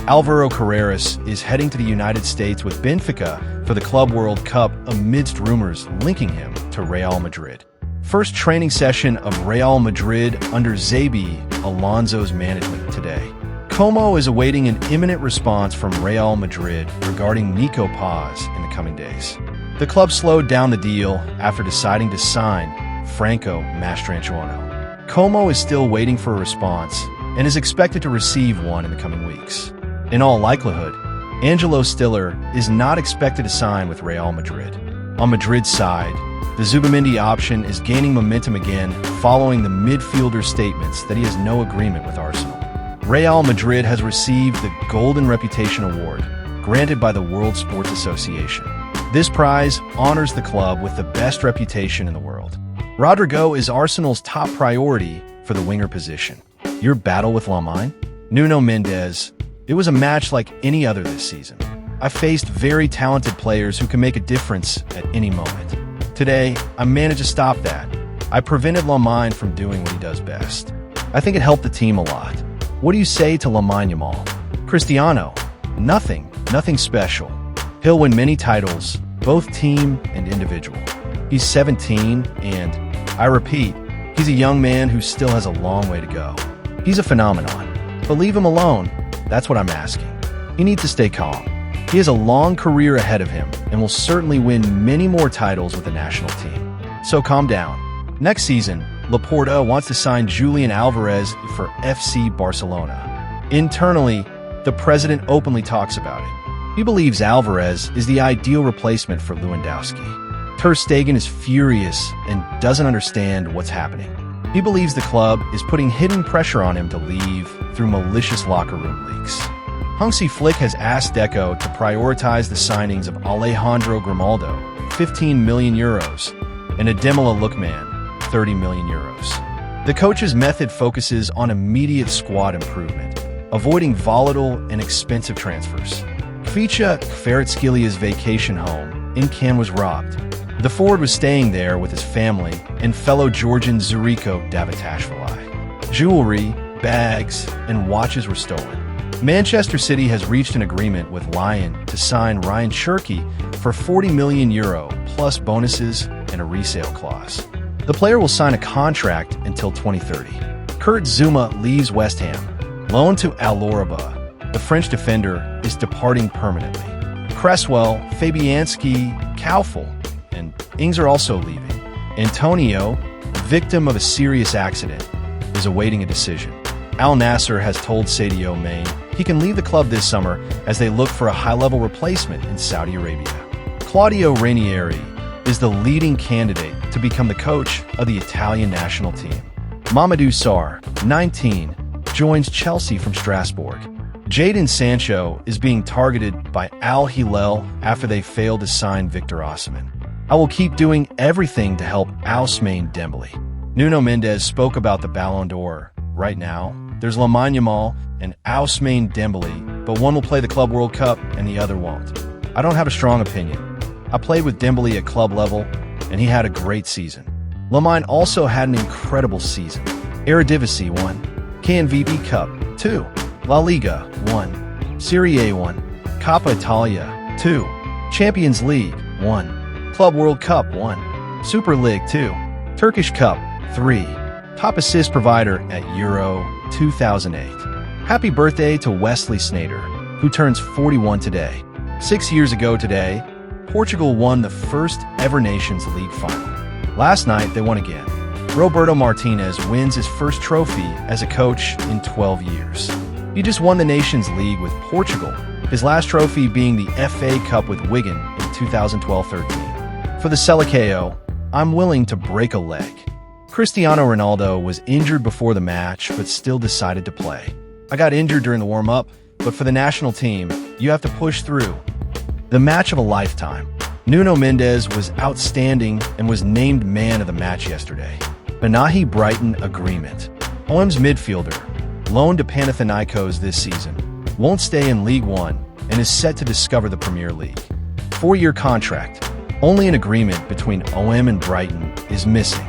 Álvaro Carreras is heading to the United States with Benfica for the Club World Cup amidst rumors linking him to Real Madrid. First training session of Real Madrid under Xabi Alonso's management today. Como is awaiting an imminent response from Real Madrid regarding Nico Paz in the coming days. The club slowed down the deal after deciding to sign Franco Mastantuono. Como is still waiting for a response and is expected to receive one in the coming weeks. In all likelihood, Angelo Stiller is not expected to sign with Real Madrid. On Madrid's side, the Zubimendi option is gaining momentum again following the midfielder's statements that he has no agreement with Arsenal. Real Madrid has received the Golden Reputation Award, granted by the World Sports Association. This prize honors the club with the best reputation in the world. Rodrygo is Arsenal's top priority for the winger position. Your battle with Lamine? Nuno Mendes. It was a match like any other this season. I faced very talented players who can make a difference at any moment. Today, I managed to stop that. I prevented Lamine from doing what he does best. I think it helped the team a lot. What do you say to Lamine Yamal? Cristiano? Nothing special. He'll win many titles, both team and individual. He's 17 and, I repeat, he's a young man who still has a long way to go. He's a phenomenon. But leave him alone. That's what I'm asking. He needs to stay calm. He has a long career ahead of him and will certainly win many more titles with the national team. So calm down. Next season, Laporta wants to sign Julian Alvarez for FC Barcelona. Internally, the president openly talks about it. He believes Alvarez is the ideal replacement for Lewandowski. Ter Stegen is furious and doesn't understand what's happening. He believes the club is putting hidden pressure on him to leave through malicious locker room leaks. Hansi Flick has asked Deco to prioritize the signings of Alejandro Grimaldo, 15 million euros, and Ademola Lookman, 30 million euros. The coach's method focuses on immediate squad improvement, avoiding volatile and expensive transfers. Kvaratskhelia vacation home in Cannes was robbed. The forward was staying there with his family and fellow Georgian Zuriko Davitashvili. Jewelry, bags, and watches were stolen. Manchester City has reached an agreement with Rayan to sign Ryan Cherki for €40 million plus bonuses and a resale clause. The player will sign a contract until 2030. Kurt Zouma leaves West Ham. Loaned to Al-Oraba, the French defender is departing permanently. Cresswell, Fabiański, Kaufel, and Ings are also leaving. Antonio, victim of a serious accident, is awaiting a decision. Al Nassr has told Sadio Mané he can leave the club this summer as they look for a high-level replacement in Saudi Arabia. Claudio Ranieri is the leading candidate to become the coach of the Italian national team. Mamadou Sarr, 19, joins Chelsea from Strasbourg. Jadon Sancho is being targeted by Al Hilal after they failed to sign Victor Osimhen. I will keep doing everything to help Ousmane Dembele. Nuno Mendes spoke about the Ballon d'Or. Right now, there's Lamine Yamal and Ousmane Dembele, but one will play the Club World Cup and the other won't. I don't have a strong opinion. I played with Dembele at club level, and he had a great season. Lamine also had an incredible season. Eredivisie 1, KNVB Cup 2, La Liga 1, Serie A 1, Coppa Italia 2, Champions League 1, Club World Cup 1, Super League 2, Turkish Cup 3, top assist provider at Euro 2008. Happy birthday to Wesley Sneijder, who turns 41 today. 6 years ago today, Portugal won the first ever Nations League final. Last night, they won again. Roberto Martinez wins his first trophy as a coach in 12 years. He just won the Nations League with Portugal, his last trophy being the FA Cup with Wigan in 2012-13. For the Selecao, I'm willing to break a leg. Cristiano Ronaldo was injured before the match, but still decided to play. I got injured during the warm-up, but for the national team, you have to push through. The match of a lifetime. Nuno Mendes was outstanding and was named man of the match yesterday. Benahi Brighton agreement. OM's midfielder, loaned to Panathinaikos this season, won't stay in League One and is set to discover the Premier League. 4-year contract. Only an agreement between OM and Brighton is missing.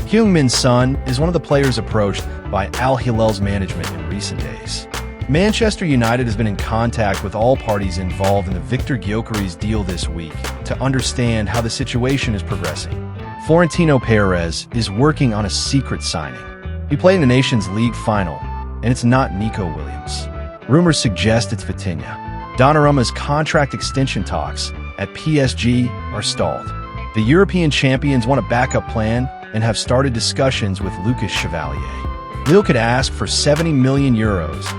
Heung-min Son is one of the players approached by Al Hilal's management in recent days. Manchester United has been in contact with all parties involved in the Victor Gyökeres deal this week to understand how the situation is progressing. Florentino Perez is working on a secret signing. He played in the Nations League final, and it's not Nico Williams. Rumors suggest it's Vitinha. Donnarumma's contract extension talks at PSG are stalled. The European champions want a backup plan and have started discussions with Lucas Chevalier. Lille could ask for €70 million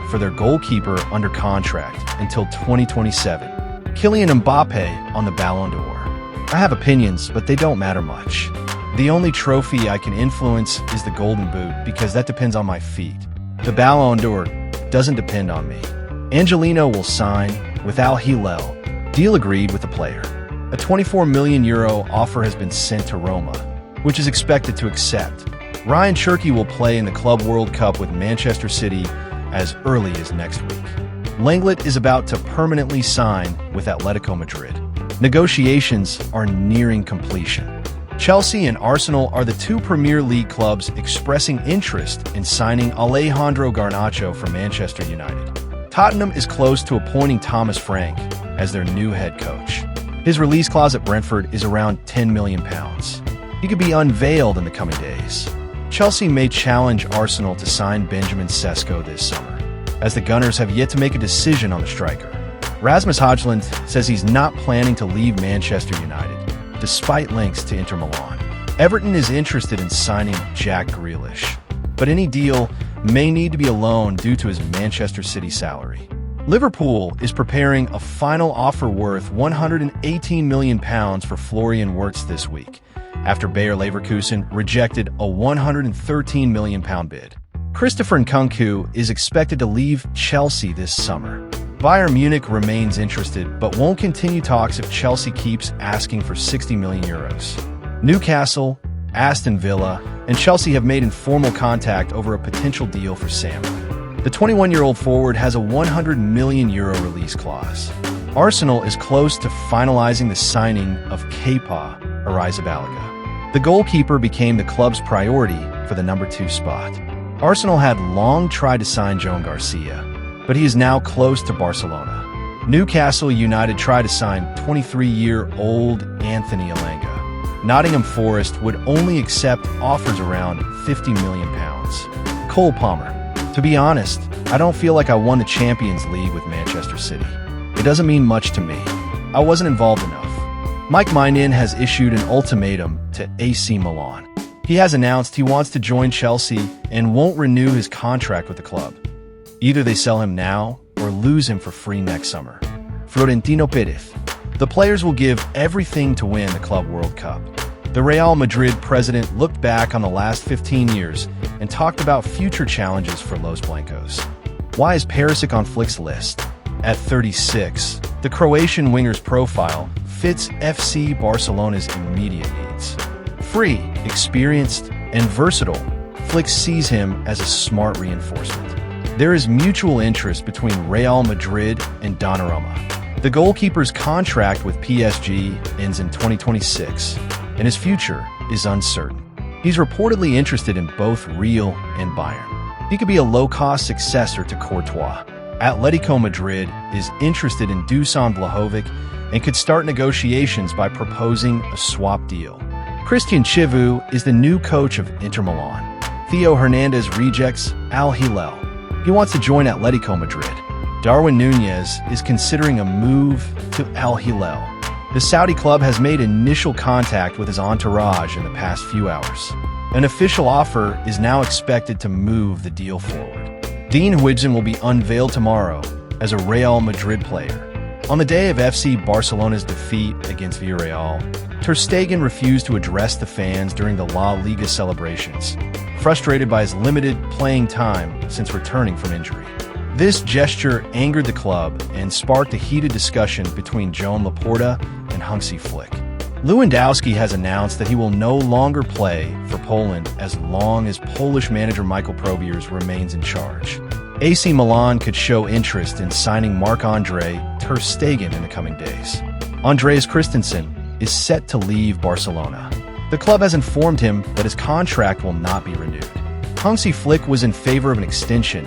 for their goalkeeper under contract until 2027. Kylian Mbappe on the Ballon d'Or. I have opinions, but they don't matter much. The only trophy I can influence is the Golden Boot because that depends on my feet. The Ballon d'Or doesn't depend on me. Angelino will sign with Al Hilal. Deal agreed with the player. A €24 million offer has been sent to Roma, which is expected to accept. Ryan Cherki will play in the Club World Cup with Manchester City as early as next week. Lenglet is about to permanently sign with Atletico Madrid. Negotiations are nearing completion. Chelsea and Arsenal are the two Premier League clubs expressing interest in signing Alejandro Garnacho from Manchester United. Tottenham is close to appointing Thomas Frank as their new head coach. His release clause at Brentford is around £10 million. He could be unveiled in the coming days. Chelsea may challenge Arsenal to sign Benjamin Sesko this summer, as the Gunners have yet to make a decision on the striker. Rasmus Højlund says he's not planning to leave Manchester United, despite links to Inter Milan. Everton is interested in signing Jack Grealish, but any deal may need to be a loan due to his Manchester City salary. Liverpool is preparing a final offer worth £118 million for Florian Wirtz this week, after Bayer Leverkusen rejected a £113 million bid. Christopher Nkunku is expected to leave Chelsea this summer. Bayern Munich remains interested, but won't continue talks if Chelsea keeps asking for €60 million. Newcastle, Aston Villa, and Chelsea have made informal contact over a potential deal for Sam. The 21-year-old forward has a €100 million release clause. Arsenal is close to finalizing the signing of Kepa Arrizabalaga. The goalkeeper became the club's priority for the number 2 spot. Arsenal had long tried to sign Joan Garcia, but he is now close to Barcelona. Newcastle United tried to sign 23-year-old Anthony Elanga. Nottingham Forest would only accept offers around £50 million. Cole Palmer. To be honest, I don't feel like I won the Champions League with Manchester City. It doesn't mean much to me. I wasn't involved enough. Mike Maignan has issued an ultimatum to AC Milan. He has announced he wants to join Chelsea and won't renew his contract with the club. Either they sell him now or lose him for free next summer. Florentino Perez. The players will give everything to win the Club World Cup. The Real Madrid president looked back on the last 15 years and talked about future challenges for Los Blancos. Why is Perisic on Flick's list? At 36, the Croatian winger's profile fits FC Barcelona's immediate needs. Free, experienced, and versatile, Flick sees him as a smart reinforcement. There is mutual interest between Real Madrid and Donnarumma. The goalkeeper's contract with PSG ends in 2026, and his future is uncertain. He's reportedly interested in both Real and Bayern. He could be a low-cost successor to Courtois. Atletico Madrid is interested in Dusan Vlahovic and could start negotiations by proposing a swap deal. Christian Chivu is the new coach of Inter Milan. Theo Hernandez rejects Al Hilal. He wants to join Atletico Madrid. Darwin Núñez is considering a move to Al Hilal. The Saudi club has made initial contact with his entourage in the past few hours. An official offer is now expected to move the deal forward. Dean Huijsen will be unveiled tomorrow as a Real Madrid player. On the day of FC Barcelona's defeat against Villarreal, Ter Stegen refused to address the fans during the La Liga celebrations, frustrated by his limited playing time since returning from injury. This gesture angered the club and sparked a heated discussion between Joan Laporta and Hansi Flick. Lewandowski has announced that he will no longer play for Poland as long as Polish manager Michael Probiers remains in charge. AC Milan could show interest in signing Marc-Andre Ter Stegen in the coming days. Andreas Christensen is set to leave Barcelona. The club has informed him that his contract will not be renewed. Hansi Flick was in favor of an extension,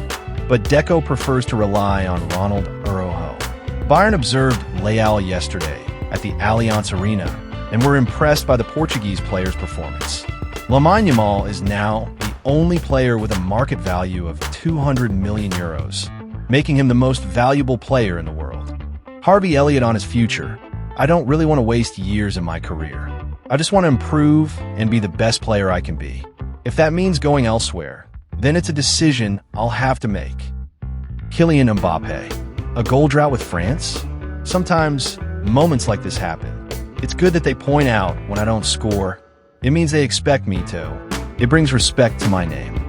but Deco prefers to rely on Ronald Araujo. Bayern observed Leal yesterday at the Allianz Arena and were impressed by the Portuguese player's performance. Lamine Yamal is now the only player with a market value of 200 million euros, making him the most valuable player in the world. Harvey Elliott on his future. I don't really want to waste years in my career. I just want to improve and be the best player I can be. If that means going elsewhere, then it's a decision I'll have to make. Kylian Mbappe. A goal drought with France? Sometimes moments like this happen. It's good that they point out when I don't score. It means they expect me to. It brings respect to my name.